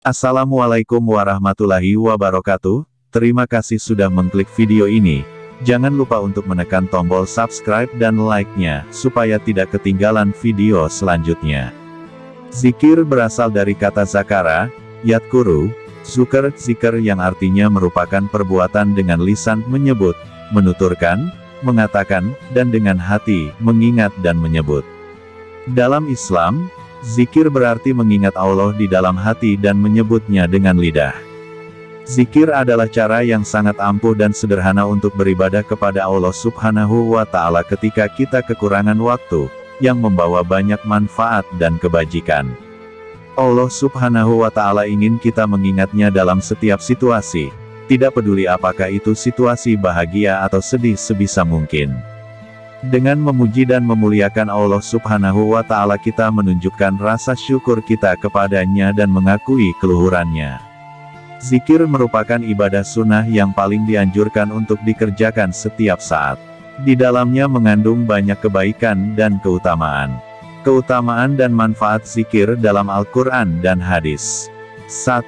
Assalamualaikum warahmatullahi wabarakatuh. Terima kasih sudah mengklik video ini. Jangan lupa untuk menekan tombol subscribe dan like-nya, supaya tidak ketinggalan video selanjutnya. Zikir berasal dari kata zakara, yadkuru, zukar, zikir yang artinya merupakan perbuatan dengan lisan menyebut, menuturkan, mengatakan, dan dengan hati mengingat dan menyebut. Dalam Islam, zikir berarti mengingat Allah di dalam hati dan menyebutnya dengan lidah. Zikir adalah cara yang sangat ampuh dan sederhana untuk beribadah kepada Allah Subhanahu wa Ta'ala ketika kita kekurangan waktu, yang membawa banyak manfaat dan kebajikan. Allah Subhanahu wa Ta'ala ingin kita mengingatnya dalam setiap situasi, tidak peduli apakah itu situasi bahagia atau sedih sebisa mungkin. Dengan memuji dan memuliakan Allah Subhanahu wa Ta'ala kita menunjukkan rasa syukur kita kepadanya dan mengakui keluhurannya. Zikir merupakan ibadah sunnah yang paling dianjurkan untuk dikerjakan setiap saat. Di dalamnya mengandung banyak kebaikan dan keutamaan. Keutamaan dan manfaat zikir dalam Al-Quran dan hadis. 1.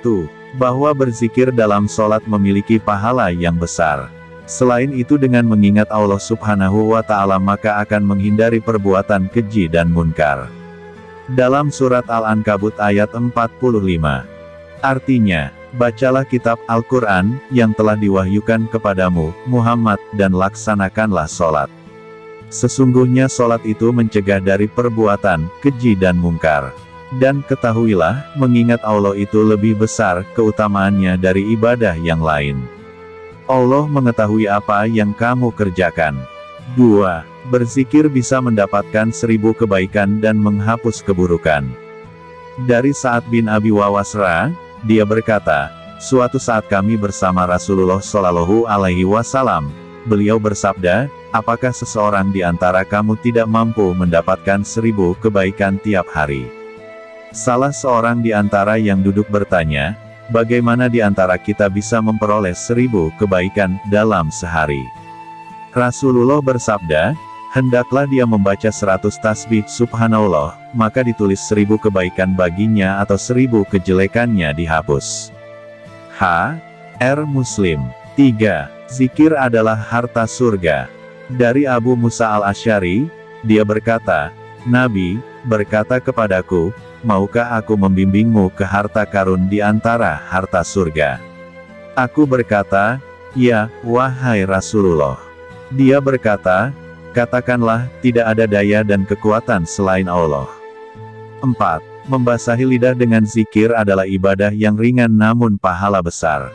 Bahwa berzikir dalam sholat memiliki pahala yang besar. Selain itu dengan mengingat Allah Subhanahu wa Ta'ala maka akan menghindari perbuatan keji dan munkar. Dalam surat Al-Ankabut ayat 45. Artinya, bacalah kitab Al-Quran, yang telah diwahyukan kepadamu, Muhammad, dan laksanakanlah sholat. Sesungguhnya sholat itu mencegah dari perbuatan keji dan munkar. Dan ketahuilah, mengingat Allah itu lebih besar keutamaannya dari ibadah yang lain. Allah mengetahui apa yang kamu kerjakan. 2. Berzikir bisa mendapatkan 1000 kebaikan dan menghapus keburukan. Dari Sa'ad bin Abi Waqqas, dia berkata, suatu saat kami bersama Rasulullah Shallallahu Alaihi Wasallam. Beliau bersabda, apakah seseorang di antara kamu tidak mampu mendapatkan 1000 kebaikan tiap hari? Salah seorang di antara yang duduk bertanya, bagaimana di antara kita bisa memperoleh 1000 kebaikan dalam sehari? Rasulullah bersabda, hendaklah dia membaca 100 tasbih subhanallah, maka ditulis 1000 kebaikan baginya atau 1000 kejelekannya dihapus. R. Muslim. 3. Zikir adalah harta surga. Dari Abu Musa al-Asy'ari, dia berkata, Nabi berkata kepadaku, maukah aku membimbingmu ke harta karun di antara harta surga? Aku berkata, ya, wahai Rasulullah. Dia berkata, katakanlah, tidak ada daya dan kekuatan selain Allah. 4. Membasahi lidah dengan zikir adalah ibadah yang ringan namun pahala besar.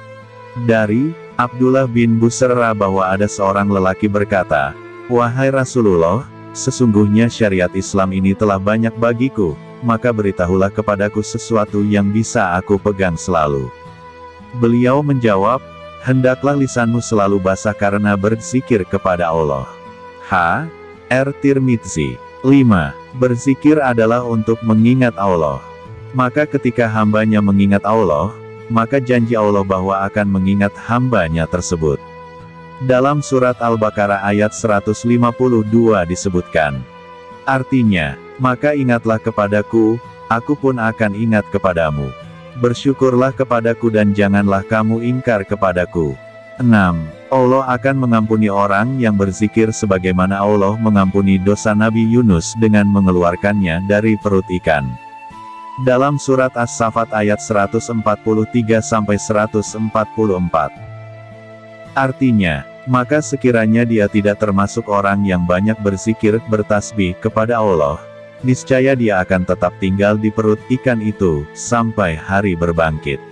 Dari Abdullah bin Busra bahwa ada seorang lelaki berkata, wahai Rasulullah, sesungguhnya syariat Islam ini telah banyak bagiku, maka beritahulah kepadaku sesuatu yang bisa aku pegang selalu. Beliau menjawab, hendaklah lisanmu selalu basah karena berzikir kepada Allah. R. Tirmidzi. 5. Berzikir adalah untuk mengingat Allah. Maka ketika hambanya mengingat Allah, maka janji Allah bahwa akan mengingat hambanya tersebut. Dalam surat Al-Baqarah ayat 152 disebutkan. Artinya, maka ingatlah kepadaku, aku pun akan ingat kepadamu. Bersyukurlah kepadaku dan janganlah kamu ingkar kepadaku. 6. Allah akan mengampuni orang yang berzikir sebagaimana Allah mengampuni dosa Nabi Yunus dengan mengeluarkannya dari perut ikan. Dalam surat As-Saffat ayat 143-144. Artinya, maka sekiranya dia tidak termasuk orang yang banyak berzikir, bertasbih kepada Allah, niscaya dia akan tetap tinggal di perut ikan itu, sampai hari berbangkit.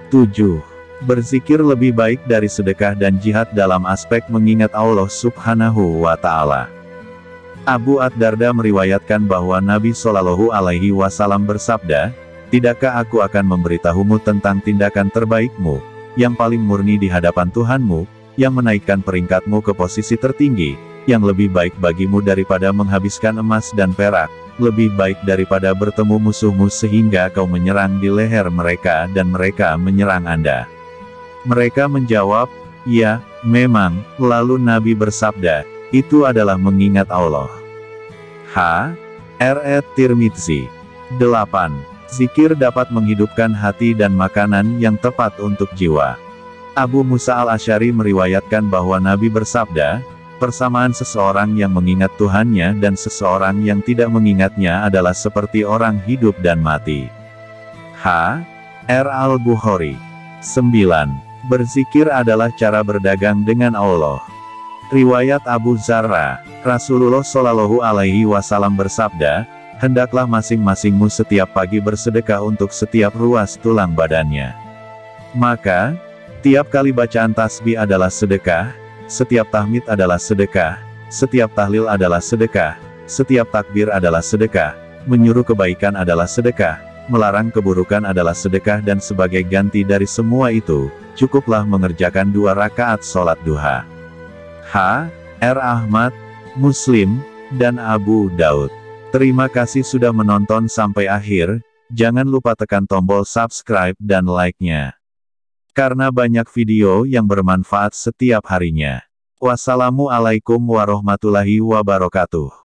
7. Berzikir lebih baik dari sedekah dan jihad dalam aspek mengingat Allah Subhanahu wa Ta'ala. Abu ad-Darda meriwayatkan bahwa Nabi Shallallahu Alaihi Wasallam bersabda, tidakkah aku akan memberitahumu tentang tindakan terbaikmu, yang paling murni di hadapan Tuhanmu, yang menaikkan peringkatmu ke posisi tertinggi, yang lebih baik bagimu daripada menghabiskan emas dan perak, lebih baik daripada bertemu musuhmu sehingga kau menyerang di leher mereka dan mereka menyerang Anda. Mereka menjawab, ya, memang. Lalu Nabi bersabda, itu adalah mengingat Allah. R. Tirmidzi. 8. Zikir dapat menghidupkan hati dan makanan yang tepat untuk jiwa. Abu Musa al-Asy'ari meriwayatkan bahwa Nabi bersabda, persamaan seseorang yang mengingat Tuhannya dan seseorang yang tidak mengingatnya adalah seperti orang hidup dan mati. H.R. Al-Bukhari. 9. Berzikir adalah cara berdagang dengan Allah. Riwayat Abu Zarra, Rasulullah Shallallahu Alaihi Wasallam bersabda, hendaklah masing-masingmu setiap pagi bersedekah untuk setiap ruas tulang badannya. Maka, tiap kali bacaan tasbih adalah sedekah, setiap tahmid adalah sedekah, setiap tahlil adalah sedekah, setiap takbir adalah sedekah, menyuruh kebaikan adalah sedekah, melarang keburukan adalah sedekah dan sebagai ganti dari semua itu, cukuplah mengerjakan 2 rakaat sholat duha. H.R. Ahmad, Muslim, dan Abu Daud. Terima kasih sudah menonton sampai akhir, jangan lupa tekan tombol subscribe dan like-nya. Karena banyak video yang bermanfaat setiap harinya. Wassalamualaikum warahmatullahi wabarakatuh.